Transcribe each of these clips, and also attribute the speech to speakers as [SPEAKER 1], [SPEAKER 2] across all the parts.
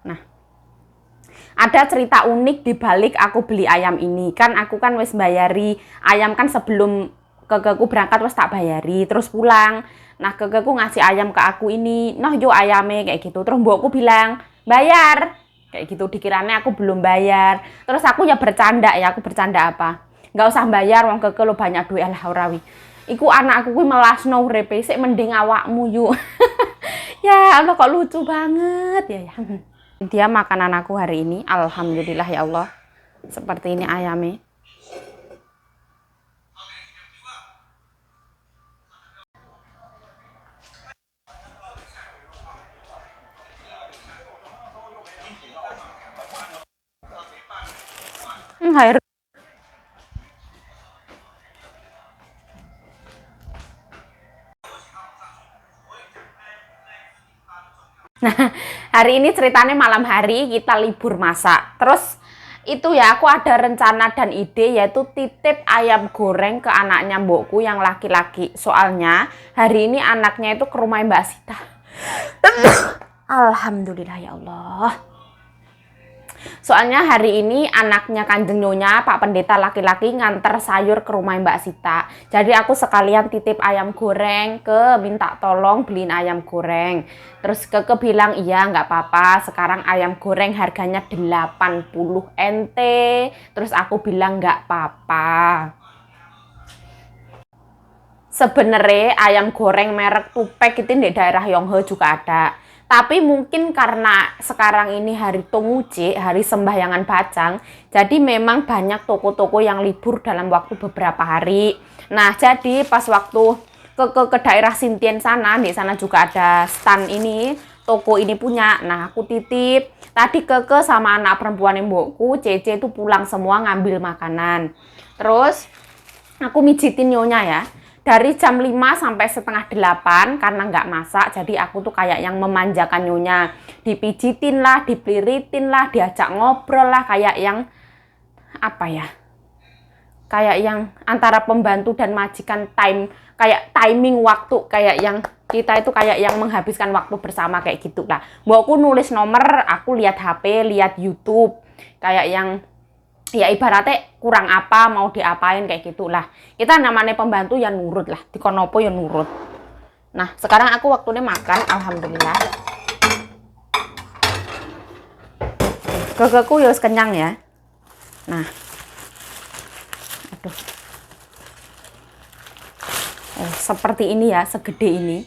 [SPEAKER 1] Nah, ada cerita unik di balik aku beli ayam ini. Kan aku kan wis bayari ayam kan sebelum kekeku berangkat wis tak bayari, terus pulang. Nah, kekeku ngasih ayam ke aku ini, "Noh, yo ayame," kayak gitu. Terus mbokku bilang, "Bayar." Kayak gitu, dikiranya aku belum bayar. Terus aku ya bercanda ya, aku bercanda apa? Nggak usah bayar, wong keke lo banyak duit lah ora wi. Iku anakku kuwi melasno urepe, sik mending awakmu yuk. Ya Allah kok lucu banget ya ya. Dia makanan aku hari ini, alhamdulillah ya Allah. Seperti ini ayamnya. Air. Nah, hari ini ceritanya malam hari kita libur masak. Terus itu ya aku ada rencana dan ide yaitu titip ayam goreng ke anaknya mbokku yang laki-laki. Soalnya hari ini anaknya itu ke rumah Mbak Sita. Alhamdulillah ya Allah. Soalnya hari ini anaknya Kanjeng Nyonya, Pak Pendeta laki-laki nganter sayur ke rumah Mbak Sita. Jadi aku sekalian titip ayam goreng minta tolong beliin ayam goreng. Terus bilang, "Iya nggak apa-apa, sekarang ayam goreng harganya 80 NT." Terus aku bilang nggak apa-apa. Sebenarnya ayam goreng merek Tupek itu di daerah Yonghe juga ada. Tapi mungkin karena sekarang ini hari Tonguce, hari Sembahyangan Bacang, jadi memang banyak toko-toko yang libur dalam waktu beberapa hari. Nah, jadi pas waktu ke daerah Sintien sana, di sana juga ada stand ini, toko ini punya. Nah, aku titip. Tadi sama anak perempuan mbokku, Cece itu pulang semua ngambil makanan. Terus aku mijitin nyonya ya. Dari jam 5 sampai setengah 8 karena nggak masak, jadi aku tuh kayak yang memanjakan nyonya. Dipijitin lah, dipeliritin lah, diajak ngobrol lah, kayak yang apa ya? Kayak yang antara pembantu dan majikan kayak timing waktu, kayak yang kita itu kayak yang menghabiskan waktu bersama kayak gitu lah. Mbokku nulis nomor, aku lihat HP, lihat YouTube, kayak yang ya ibaratnya kurang apa mau diapain kayak gitulah. Kita namanya pembantu ya nurut lah, dikonopo ya nurut. Nah sekarang aku waktunya makan, alhamdulillah. Kekeku ya kenyang ya. Nah, aduh, seperti ini ya, segede ini.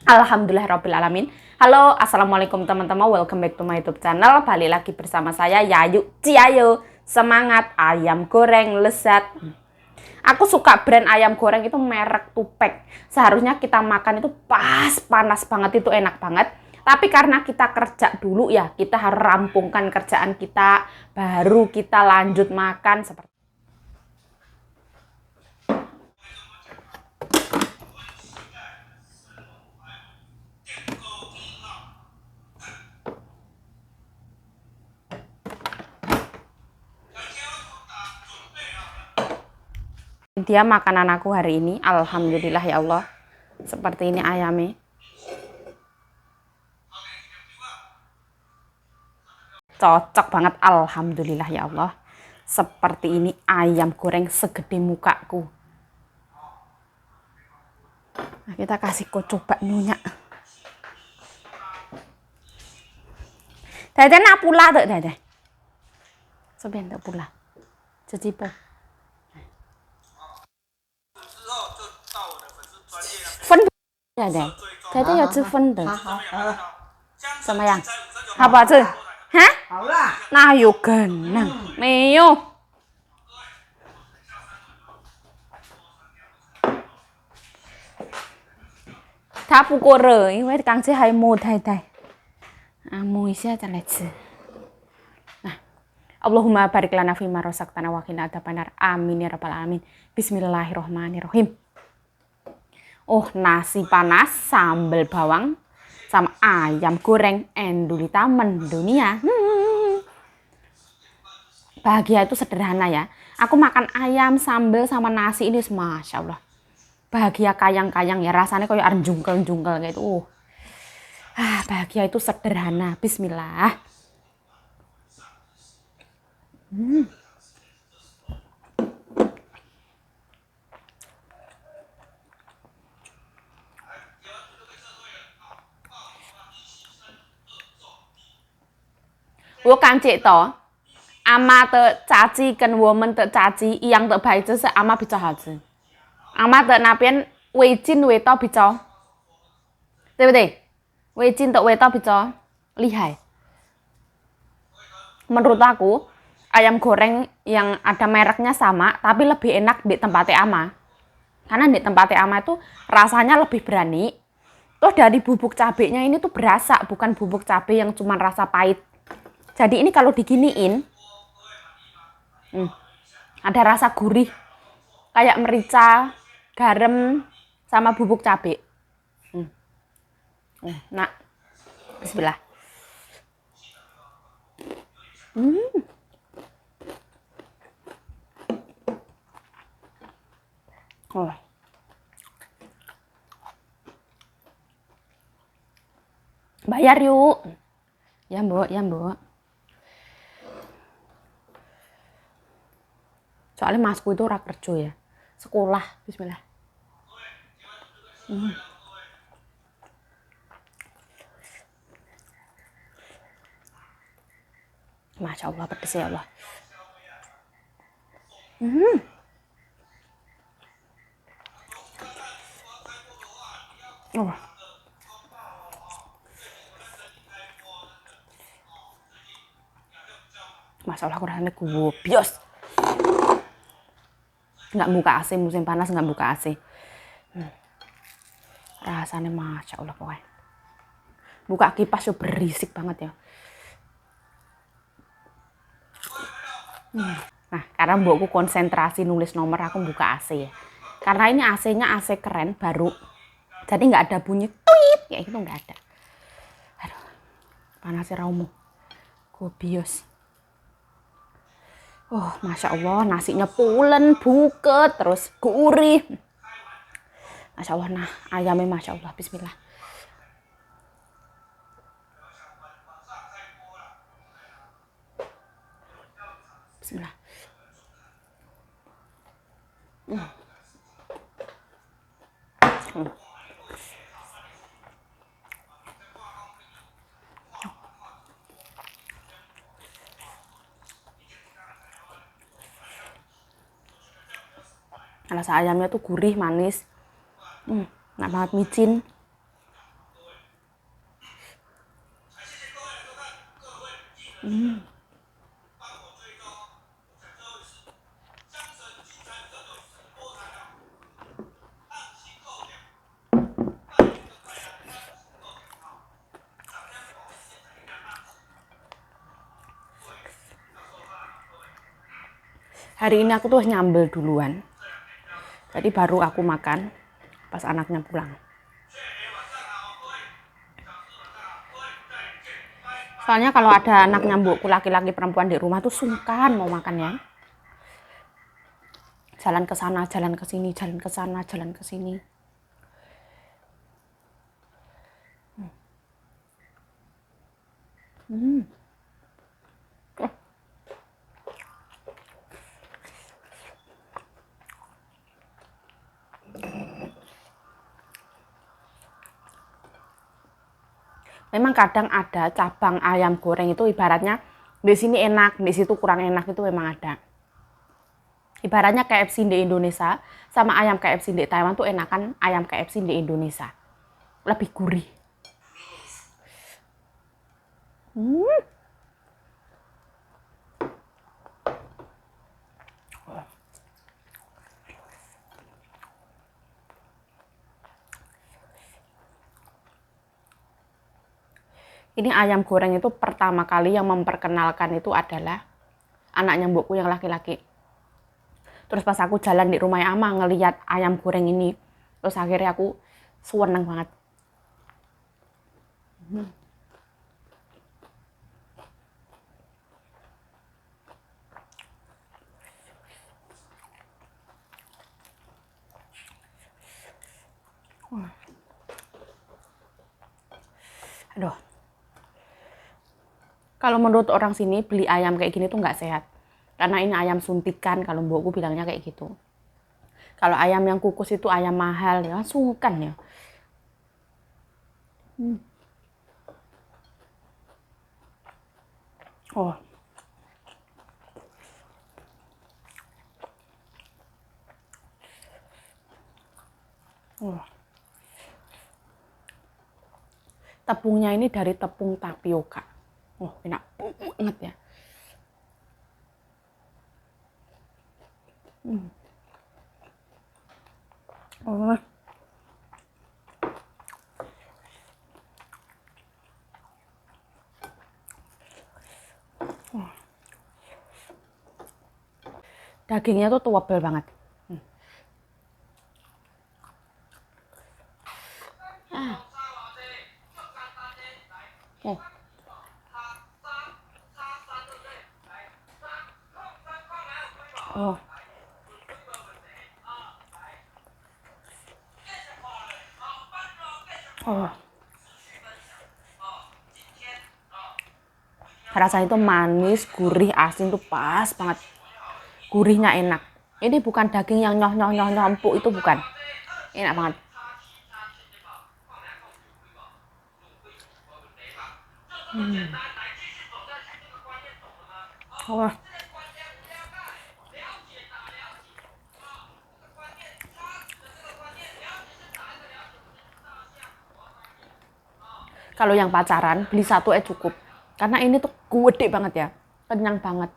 [SPEAKER 1] Alhamdulillahirrabbilalamin. Halo, assalamualaikum teman-teman, welcome back to my YouTube channel. Balik lagi bersama saya Yayu Ciayo. Semangat ayam goreng lezat. Aku suka brand ayam goreng itu merek Tupek. Seharusnya kita makan itu pas panas banget, itu enak banget. Tapi karena kita kerja dulu ya, kita harus rampungkan kerjaan kita, baru kita lanjut makan seperti. Dia makanan aku hari ini, alhamdulillah ya Allah. Seperti ini ayamnya. Cocok banget, alhamdulillah ya Allah. Seperti ini ayam goreng segede mukaku. Nah, kita kasih coba nyonya. Dada nak pula tuh dada. Sebentar pula. Cecipo. 分对对，对对要吃分的，怎么样？好不好吃？哈？好啦。哪有可能？没有。他不过热，因为刚才还摸太太，摸一下再来吃。Nah, Allahumma barik lana fima razaqtana wa qina adzabannar. Amin ya rabbal alamin. Bismillahirrahmanirrahim. Oh, nasi panas, sambal bawang, sama ayam goreng endulita mendunia. Bahagia itu sederhana ya. Aku makan ayam, sambal, sama nasi ini, Masya Allah. Bahagia kayang-kayang ya, rasanya kayak arep jungkel-jungkel gitu. Bahagia itu sederhana. Bismillah. Wo kan cek to. Ama的炸鸡跟我们的炸鸡一样的牌子是阿妈比较好吃。阿妈的那边味精味道比较，对不对？味精的味道比较厉害。Menurut aku, ayam goreng yang ada mereknya sama, tapi lebih enak di tempatnya Ama. Karena di tempatnya Ama itu rasanya lebih berani. Terus dari bubuk cabenya ini tuh berasa, bukan bubuk cabai yang cuma rasa pahit. Jadi ini kalau diginiin, ada rasa gurih. Kayak merica, garam, sama bubuk cabai. Nah, bismillah. Oh. Bayar yuk. Ya mbok, ya mbok. Soalnya masku itu ora kerja ya. Sekolah, bismillah. Masya Allah, pedes ya Allah. Oh. Masya Allah, kurangnya gue bios. Nggak buka AC, musim panas nggak buka AC. Rasanya Masya Allah pokoknya. Buka kipas yo berisik banget ya. Nah, karena mbokku konsentrasi nulis nomor, aku buka AC ya. Karena ini AC-nya AC keren, baru. Jadi nggak ada bunyi tweet, kayak gitu nggak ada. Aduh, panasnya raumu. Gue bios. Oh, Masya Allah, nasinya pulen, buket, terus gurih. Masya Allah, nah ayamnya Masya Allah, bismillah. Bismillah. Rasa ayamnya tuh gurih, manis. Enak banget, micin. Hari ini aku tuh nyambel duluan. Jadi baru aku makan pas anaknya pulang. Soalnya kalau ada anak nyambukku laki-laki perempuan di rumah tuh sungkan mau makan ya. Jalan ke sana, jalan ke sini, jalan ke sana, jalan ke sini. Memang kadang ada cabang ayam goreng itu ibaratnya di sini enak, di situ kurang enak, itu memang ada. Ibaratnya KFC di Indonesia sama ayam KFC di Taiwan tuh enakan ayam KFC di Indonesia. Lebih gurih. Ini ayam goreng itu pertama kali yang memperkenalkan itu adalah anaknya mbokku yang laki-laki. Terus pas aku jalan di rumah Ama ngelihat ayam goreng ini, terus akhirnya aku seneng banget. Aduh. Kalau menurut orang sini beli ayam kayak gini tuh nggak sehat. Karena ini ayam suntikan, kalau mbokku bilangnya kayak gitu. Kalau ayam yang kukus itu ayam mahal, ya sungkan ya. Oh, oh. Tepungnya ini dari tepung tapioka. Oh, enak banget ya. Oh. Dagingnya tuh tebel banget. Oh. Oh. Oh. Rasanya itu manis, gurih, asin tuh pas banget. Gurihnya enak. Ini bukan daging yang nyoh empuk, itu bukan. Enak banget. Oh. Kalau yang pacaran, beli satu cukup. Karena ini tuh gede banget ya. Kenyang banget.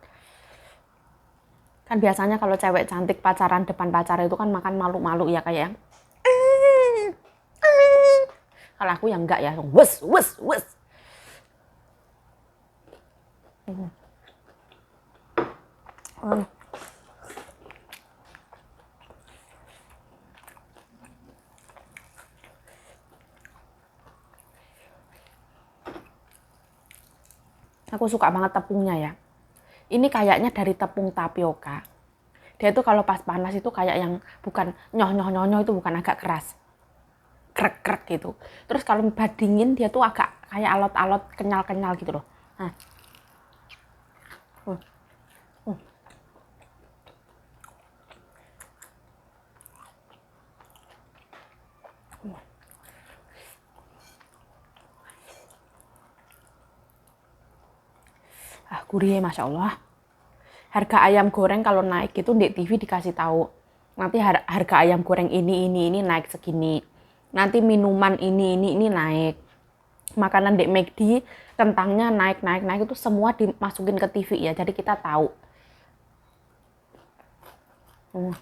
[SPEAKER 1] Kan biasanya kalau cewek cantik pacaran depan pacar itu kan makan malu-malu ya kayak yang kalau aku yang enggak ya, wes wes wes. Aku suka banget tepungnya ya. Ini kayaknya dari tepung tapioka. Dia tuh kalau pas panas itu kayak yang bukan nyoh itu bukan agak keras. Krek-krek gitu. Terus kalau dingin dia tuh agak kayak alot-alot kenyal-kenyal gitu loh. Nah. Gurih Masya Allah. Harga ayam goreng kalau naik gitu di TV dikasih tahu. Nanti harga ayam goreng ini naik segini. Nanti minuman ini naik. Makanan di McD kentangnya naik itu semua dimasukin ke TV ya. Jadi kita tahu. Oh.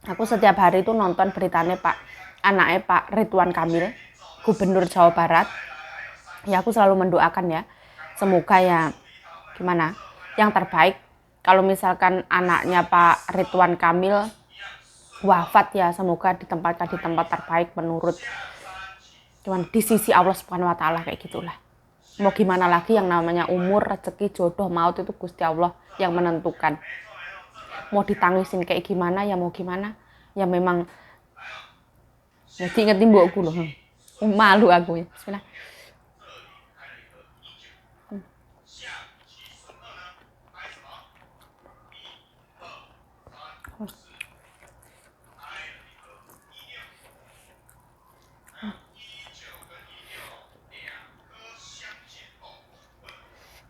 [SPEAKER 1] Aku setiap hari itu nonton beritanya anaknya Pak Ridwan Kamil, Gubernur Jawa Barat. Ya aku selalu mendoakan ya, semoga ya gimana, yang terbaik. Kalau misalkan anaknya Pak Ridwan Kamil wafat ya, semoga ditempatkan di tempat terbaik menurut cuman di sisi Allah Subhanahu wa taala kayak gitulah. Mau gimana lagi, yang namanya umur, rezeki, jodoh, maut itu Gusti Allah yang menentukan. Mau ditangisin kayak gimana ya mau gimana, ya memang ya diingetin mbokku loh. Malu aku ya. Bismillah.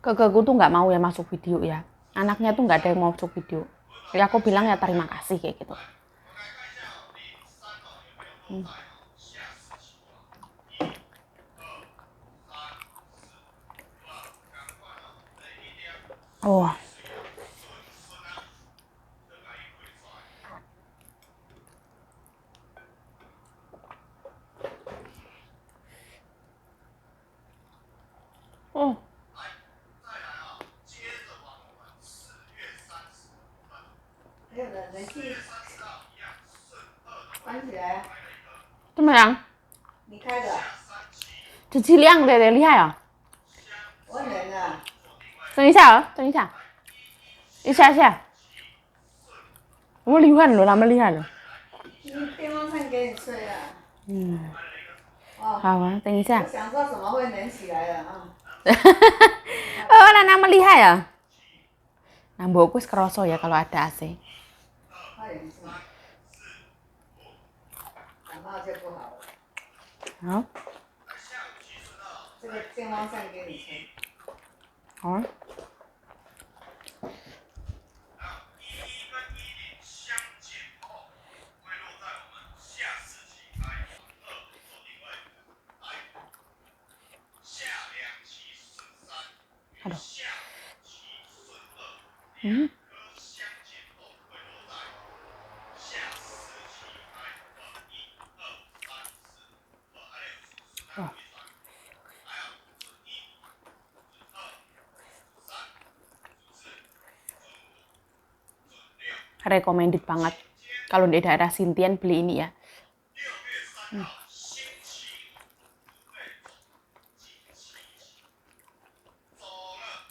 [SPEAKER 1] Kakakku tuh nggak mau ya masuk video ya. Anaknya tuh nggak ada yang mau masuk video. Ya aku bilang ya terima kasih kayak gitu. Oh. Oh. 怎么样？
[SPEAKER 2] 你开的？
[SPEAKER 1] 这剂量的厉害啊！
[SPEAKER 2] 我冷了。
[SPEAKER 1] 等一下啊，等一下，一下下，我厉害了，他们厉害了。
[SPEAKER 2] 电风扇给你吹啊。哦。
[SPEAKER 1] 好啊，等一下。
[SPEAKER 2] 我想说怎么会冷起来了啊
[SPEAKER 1] Oh, lah nama lihat ya. Nah, bagus kerasa ya kalau ada AC.
[SPEAKER 2] 快点吃。感冒就不好了。
[SPEAKER 1] 好。
[SPEAKER 2] 这个电风扇给你吹。
[SPEAKER 1] 好。Aduh. Wah. Recommended banget kalau di daerah Sintian beli ini ya.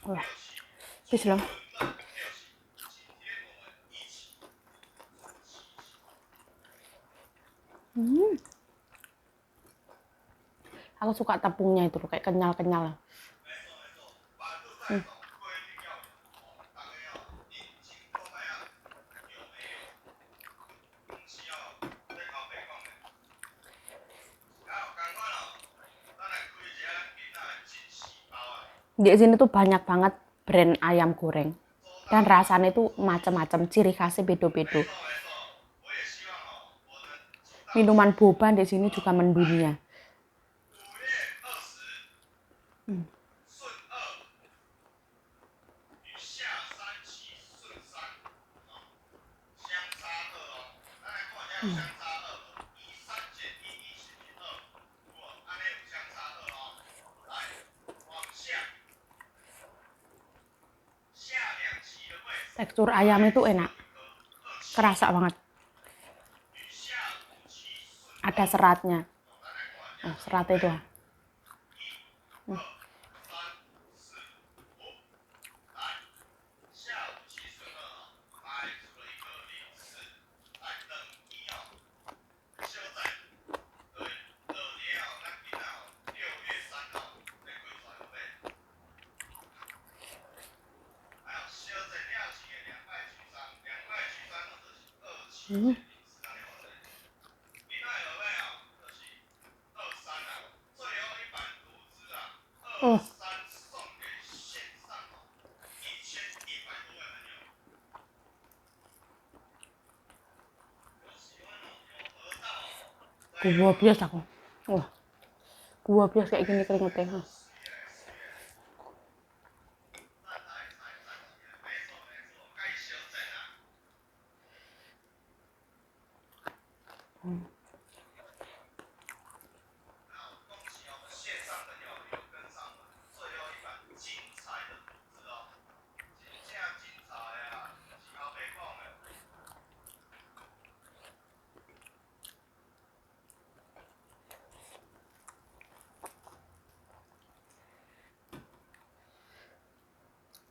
[SPEAKER 1] Wah, habis loh. Aku suka tepungnya itu loh, kayak kenyal-kenyal. Di sini tuh banyak banget brand ayam goreng dan rasanya tuh macam-macam, ciri khasnya beda-beda. Minuman boba di sini juga mendunia. Tekstur ayam itu enak, kerasa banget. Ada seratnya. Nah, serat itu. Oh. Gua biasa aku. Wah. Gua biasa kayak gini keringetnya.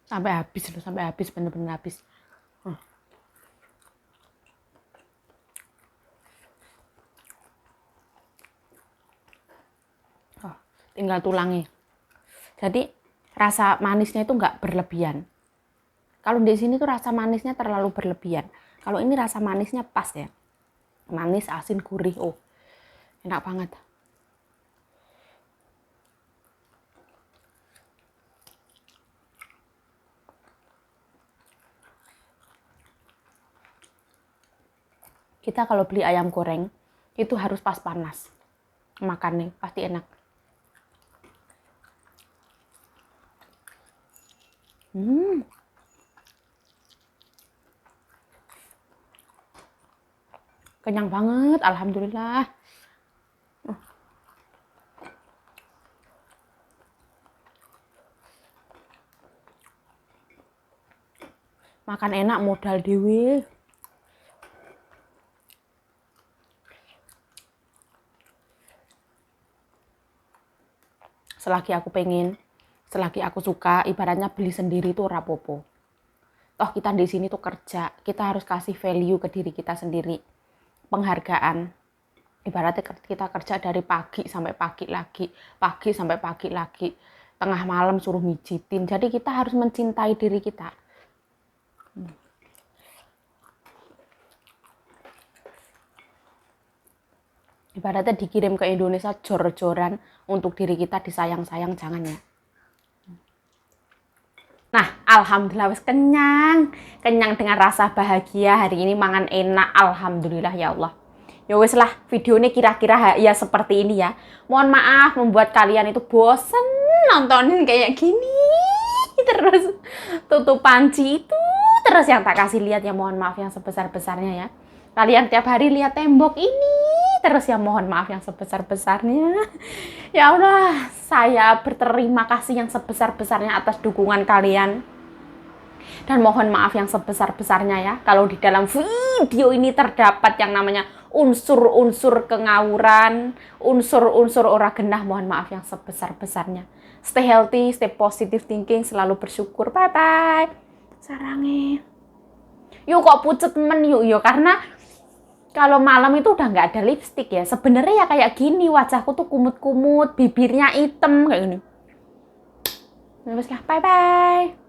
[SPEAKER 1] Sampai habis loh, sampai habis, bener-bener habis. Oh, tinggal tulangnya. Jadi rasa manisnya itu nggak berlebihan. Kalau di sini tuh rasa manisnya terlalu berlebihan. Kalau ini rasa manisnya pas ya. Manis, asin, gurih. Oh, enak banget. Kita kalau beli ayam goreng itu harus pas panas. Makannya pasti enak. Kenyang banget, alhamdulillah. Makan enak modal dewe. Selagi aku pengen, selagi aku suka, ibaratnya beli sendiri tuh rapopo. Toh kita di sini tuh kerja, kita harus kasih value ke diri kita sendiri. Penghargaan. Ibaratnya kita kerja dari pagi sampai pagi lagi, pagi sampai pagi lagi, tengah malam suruh mijitin. Jadi kita harus mencintai diri kita. Ibaratnya dikirim ke Indonesia jor-joran untuk diri kita disayang-sayang, jangan ya. Nah, alhamdulillah wis kenyang. Kenyang dengan rasa bahagia. Hari ini mangan enak, alhamdulillah ya Allah. Ya wis lah, videonya kira-kira ya seperti ini ya. Mohon maaf membuat kalian itu bosen nontonin kayak gini. Terus tutup panci itu terus yang tak kasih lihat ya, mohon maaf yang sebesar-besarnya ya. Kalian tiap hari lihat tembok ini terus ya, mohon maaf yang sebesar-besarnya. Ya Allah, saya berterima kasih yang sebesar-besarnya atas dukungan kalian. Dan mohon maaf yang sebesar-besarnya ya, kalau di dalam video ini terdapat yang namanya unsur-unsur kengawuran, unsur-unsur ora genah, mohon maaf yang sebesar-besarnya. Stay healthy, stay positive thinking, selalu bersyukur. Bye-bye. Sarange. Yuk kok pucet men yuk, karena kalau malam itu udah nggak ada lipstik ya. Sebenarnya ya kayak gini, wajahku tuh kumut-kumut, bibirnya hitam kayak gini. Bye-bye.